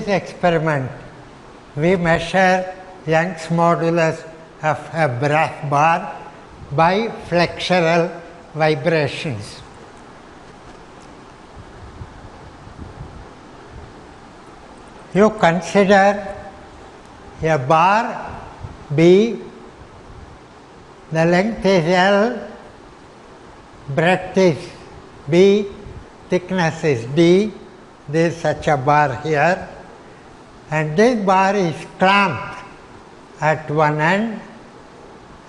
this experiment, we measure Young's modulus of a breath bar by flexural vibrations. You consider a bar B, the length is L, breadth is B, thickness is D. There is such a bar here, and this bar is clamped at one end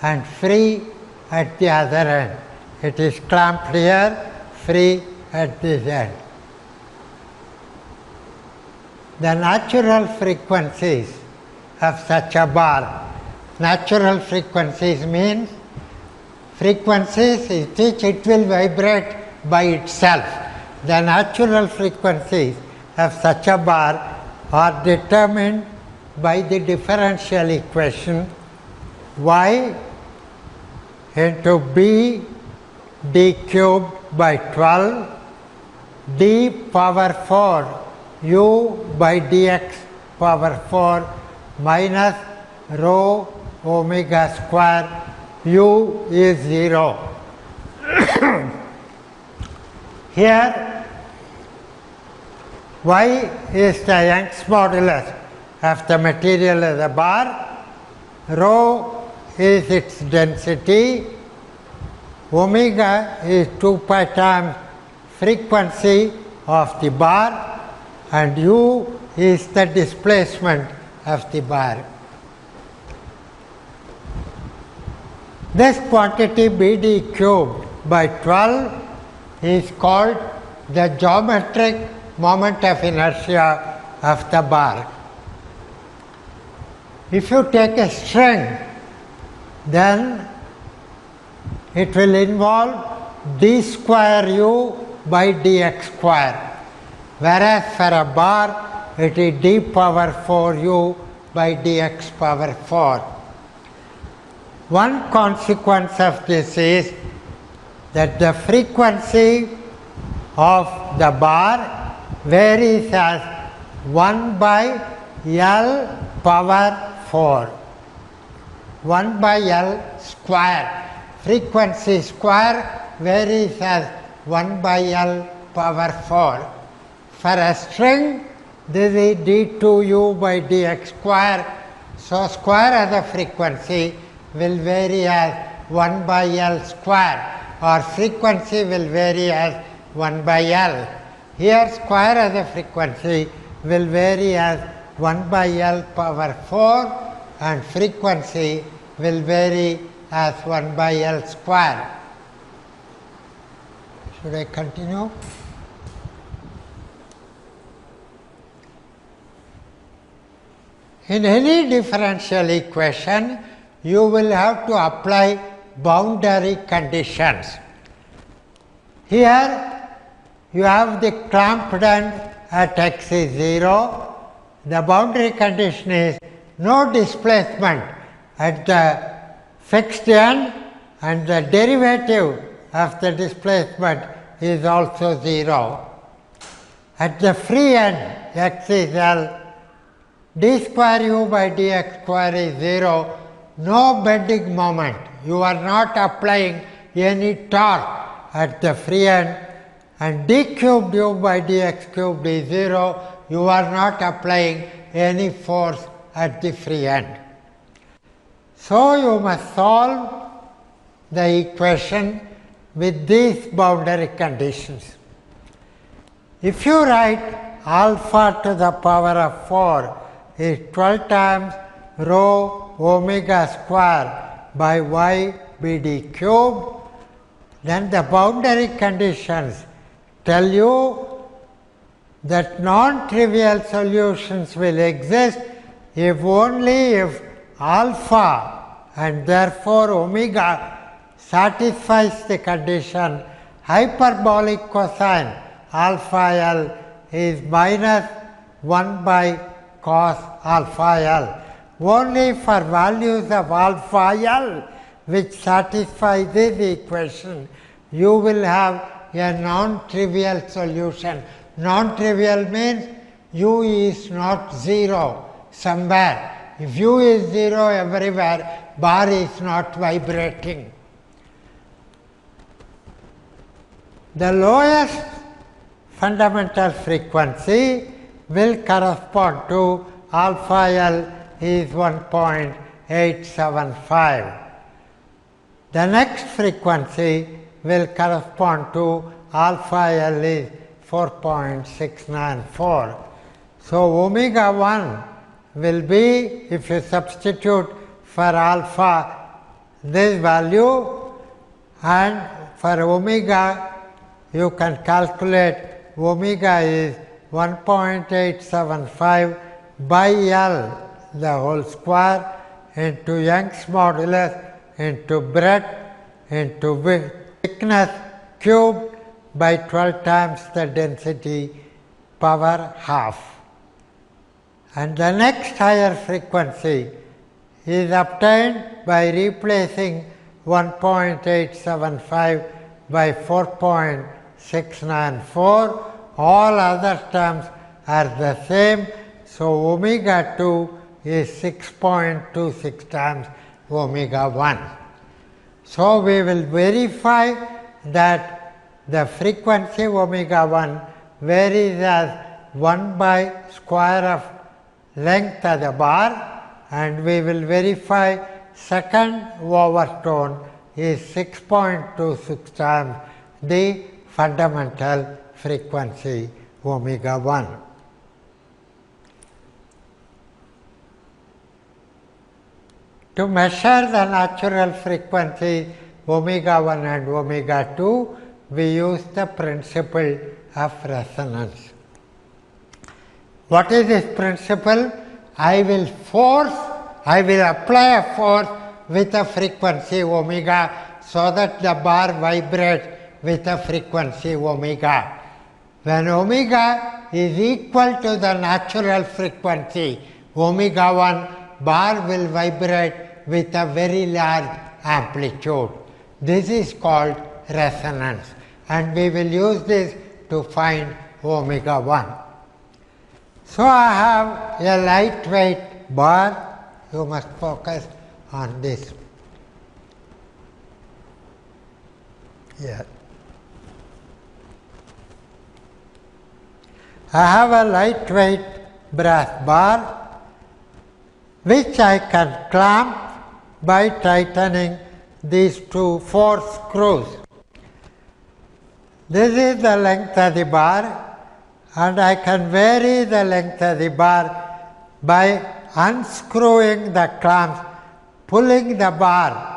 and free at the other end. It is clamped here, free at this end. The natural frequencies of such a bar, natural frequencies means frequencies with which it will vibrate by itself. The natural frequencies of such a bar are determined by the differential equation y into b d cubed by 12 d power 4 u by dx power 4 minus rho omega square u is 0. Here y is the Young's modulus of the material of the bar, rho is its density, omega is 2 pi times frequency of the bar, and u is the displacement of the bar. This quantity Bd cubed by 12 is called the geometric moment of inertia of the bar. If you take a string, then it will involve d square u by dx square, whereas for a bar it is d power 4 u by dx power 4. One consequence of this is that the frequency of the bar varies as 1 by L power 4, 1 by L square. Frequency square varies as 1 by L power 4. For a string, this is d2u by dx square, so square of the frequency will vary as 1 by L square, or frequency will vary as 1 by L. Here square of the frequency will vary as 1 by L power 4 and frequency will vary as 1 by L square. Should I continue? In any differential equation, you will have to apply boundary conditions. Here you have the clamped end at x is 0. The boundary condition is no displacement at the fixed end, and the derivative of the displacement is also 0. At the free end, x is L, d square u by dx square is 0, no bending moment. You are not applying any torque at the free end, and d cubed u by dx cubed is 0, you are not applying any force at the free end. So you must solve the equation with these boundary conditions. If you write alpha to the power of 4 is 12 times rho omega square by y bd cubed, then the boundary conditions tell you that non-trivial solutions will exist if only if alpha and therefore omega satisfies the condition hyperbolic cosine alpha L is minus 1 by cos alpha L. Only for values of alpha L which satisfy this equation, you will have a non-trivial solution. Non-trivial means u is not 0 somewhere. If u is 0 everywhere, bar is not vibrating. The lowest fundamental frequency will correspond to alpha L is 1.875. The next frequency will correspond to alpha L is 4.694. So, omega 1 will be, if you substitute for alpha this value, and for omega you can calculate omega is 1.875 by L the whole square into Young's modulus into breadth into thickness cubed by 12 times the density power half. And the next higher frequency is obtained by replacing 1.875 by 4.694. All other terms are the same. So, omega 2 is 6.26 times omega 1. So, we will verify that the frequency omega 1 varies as 1 by square of length of the bar, and we will verify second overtone is 6.26 times the fundamental frequency omega 1. To measure the natural frequency omega 1 and omega 2, we use the principle of resonance. What is this principle? I will apply a force with a frequency omega so that the bar vibrates with a frequency omega. When omega is equal to the natural frequency omega 1, bar will vibrate with a very large amplitude. This is called resonance, and we will use this to find omega 1. So, I have a lightweight bar. You must focus on this. Here. I have a lightweight brass bar which I can clamp by tightening these four screws. This is the length of the bar, and I can vary the length of the bar by unscrewing the clamps, pulling the bar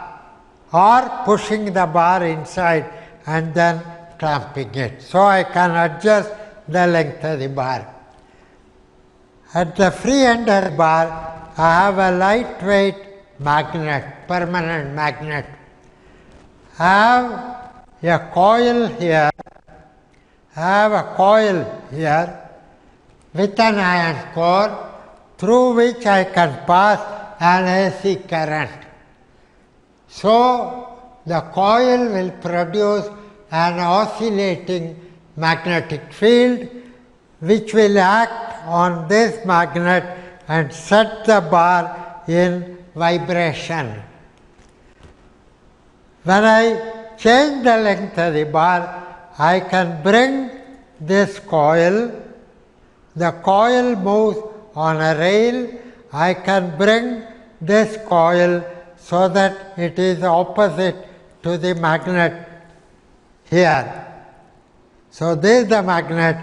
or pushing the bar inside and then clamping it. So, I can adjust the length of the bar. At the free end of the bar, I have a lightweight magnet, permanent magnet. I have a coil here. I have a coil here with an iron core through which I can pass an AC current. So, the coil will produce an oscillating magnetic field which will act on this magnet and set the bar in vibration. When I change the length of the bar, I can bring this coil, the coil moves on a rail, I can bring this coil so that it is opposite to the magnet here. So, this is the magnet.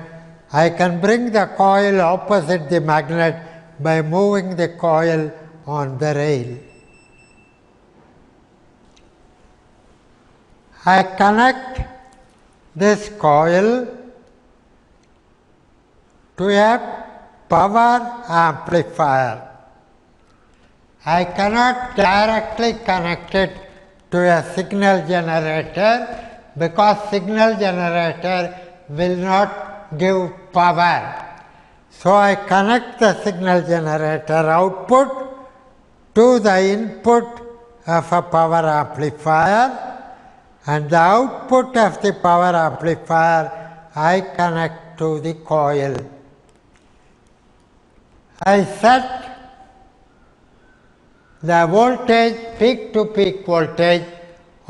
I can bring the coil opposite the magnet by moving the coil on the rail. I connect this coil to a power amplifier. I cannot directly connect it to a signal generator because signal generator will not give power. So, I connect the signal generator output to the input of a power amplifier, and the output of the power amplifier I connect to the coil. I set the voltage, peak to peak voltage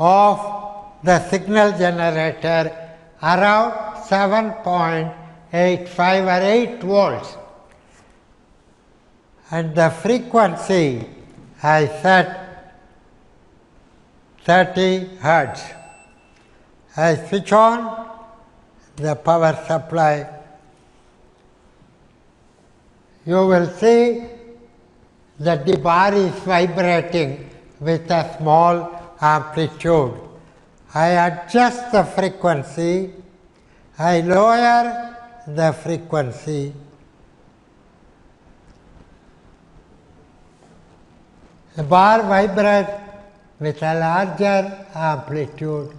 of the signal generator around 7.85 or 8 volts, and the frequency I set 30 hertz. I switch on the power supply. You will see that the bar is vibrating with a small amplitude. I adjust the frequency, I lower the frequency. The bar vibrates with a larger amplitude.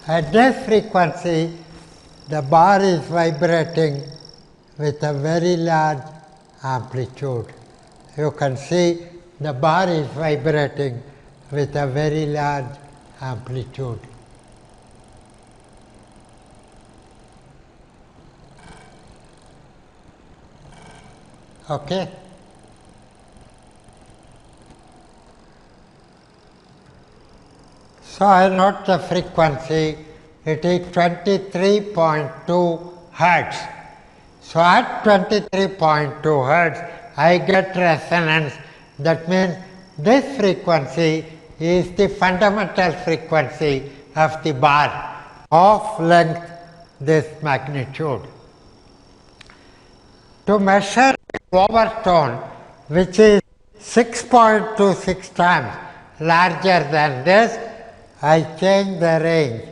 At this frequency, the bar is vibrating with a very large amplitude. You can see the bar is vibrating with a very large amplitude. Okay? So I note the frequency, it is 23.2 hertz. So at 23.2 hertz, I get resonance. That means this frequency is the fundamental frequency of the bar of length this magnitude. To measure the overtone, which is 6.26 times larger than this, I change the range.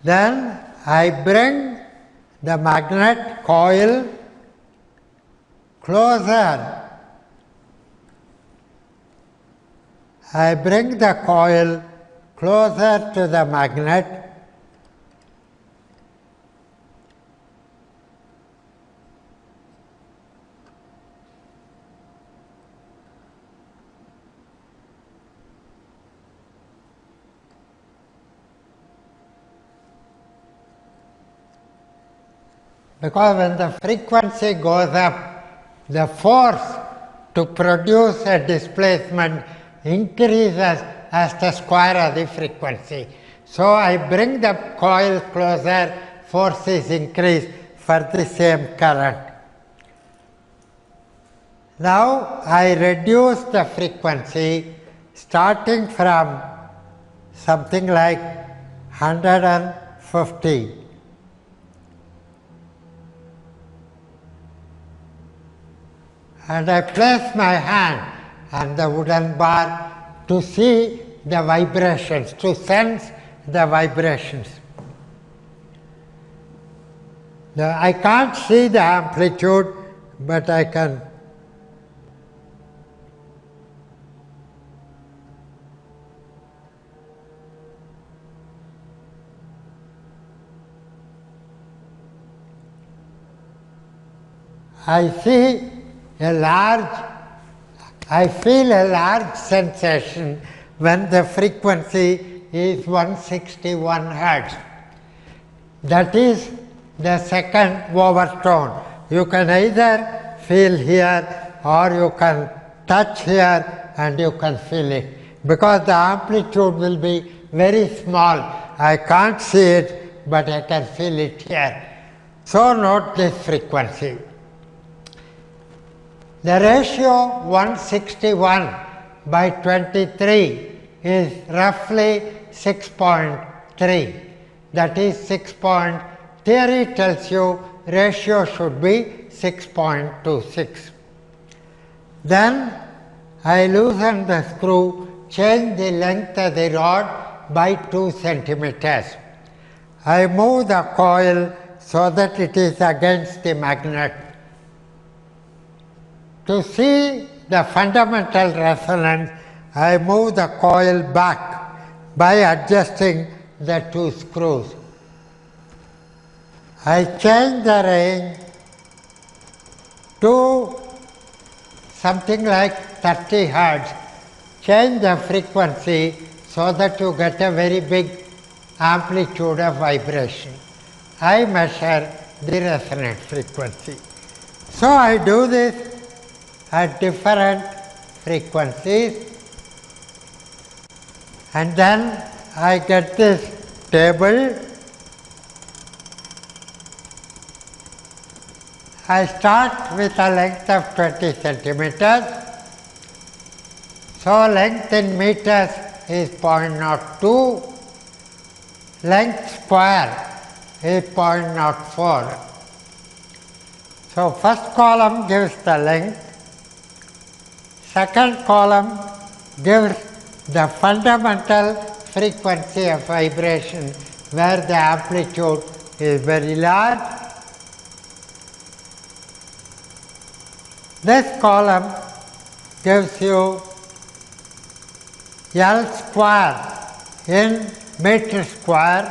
Then I bring the magnet coil closer. I bring the coil closer to the magnet. Because when the frequency goes up, the force to produce a displacement increases as the square of the frequency. So I bring the coil closer, force is increased for the same current. Now I reduce the frequency starting from something like 150. And I place my hand on the wooden bar to see the vibrations, to sense the vibrations. I can't see the amplitude, but I can I feel a large sensation when the frequency is 161 hertz. That is the second overtone. You can either feel here or you can touch here and you can feel it. Because the amplitude will be very small. I can't see it, but I can feel it here. So note this frequency. The ratio 161 by 23 is roughly 6.3. That is theory tells you ratio should be 6.26. Then I loosen the screw, change the length of the rod by 2 centimeters. I move the coil so that it is against the magnet. To see the fundamental resonance, I move the coil back by adjusting the 2 screws. I change the range to something like 30 Hertz, change the frequency so that you get a very big amplitude of vibration. I measure the resonant frequency. So I do this at different frequencies, and then I get this table. I start with a length of 20 centimeters. So length in meters is 0.02, length square is 0.04. So first column gives the length, second column gives the fundamental frequency of vibration where the amplitude is very large. This column gives you L square in meter square.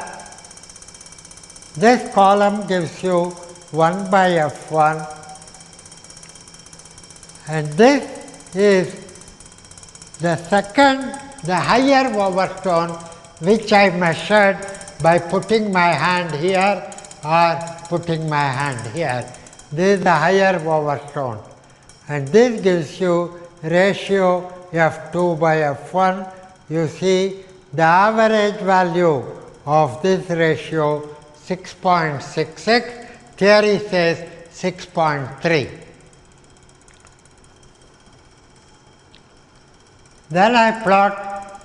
This column gives you 1 by F1, and this is the higher overtone, which I measured by putting my hand here or putting my hand here. This is the higher overtone, and this gives you ratio F2 by F1. You see the average value of this ratio 6.66, theory says 6.3. Then I plot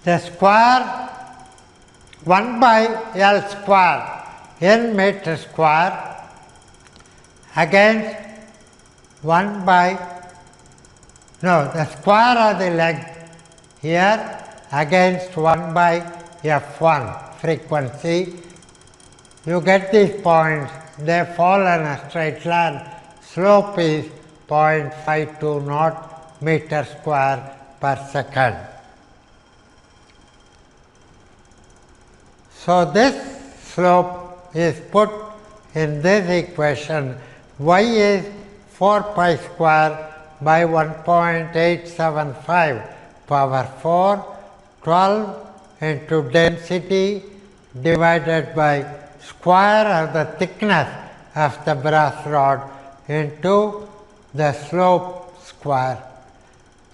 the square 1 by L square in meter square against 1 by, the square of the length here against 1 by F1 frequency. You get these points, they fall on a straight line. Slope is 0.520 meter square per second. So this slope is put in this equation. Y is 4 pi square by 1.875 power 4, 12 into density divided by square of the thickness of the brass rod into the slope square.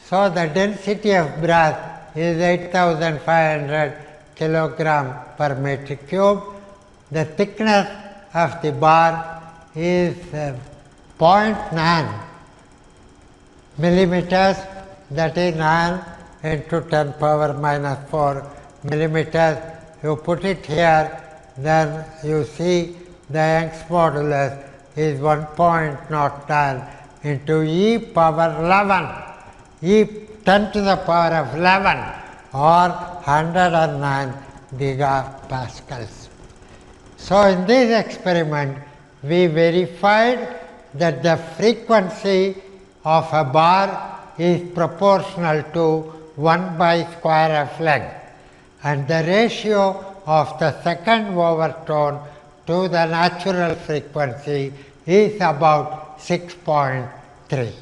So the density of brass is 8,500 kilogram per meter cube. The thickness of the bar is 0.9 millimeters, that is 9 into 10 power minus 4 millimeters. You put it here, then you see the Young's modulus is 1.09 into e power 11, e 10 to the power of 11, or 109 gigapascals. So in this experiment, we verified that the frequency of a bar is proportional to 1 by square of length, and the ratio of the second overtone to the natural frequency is about 6.3.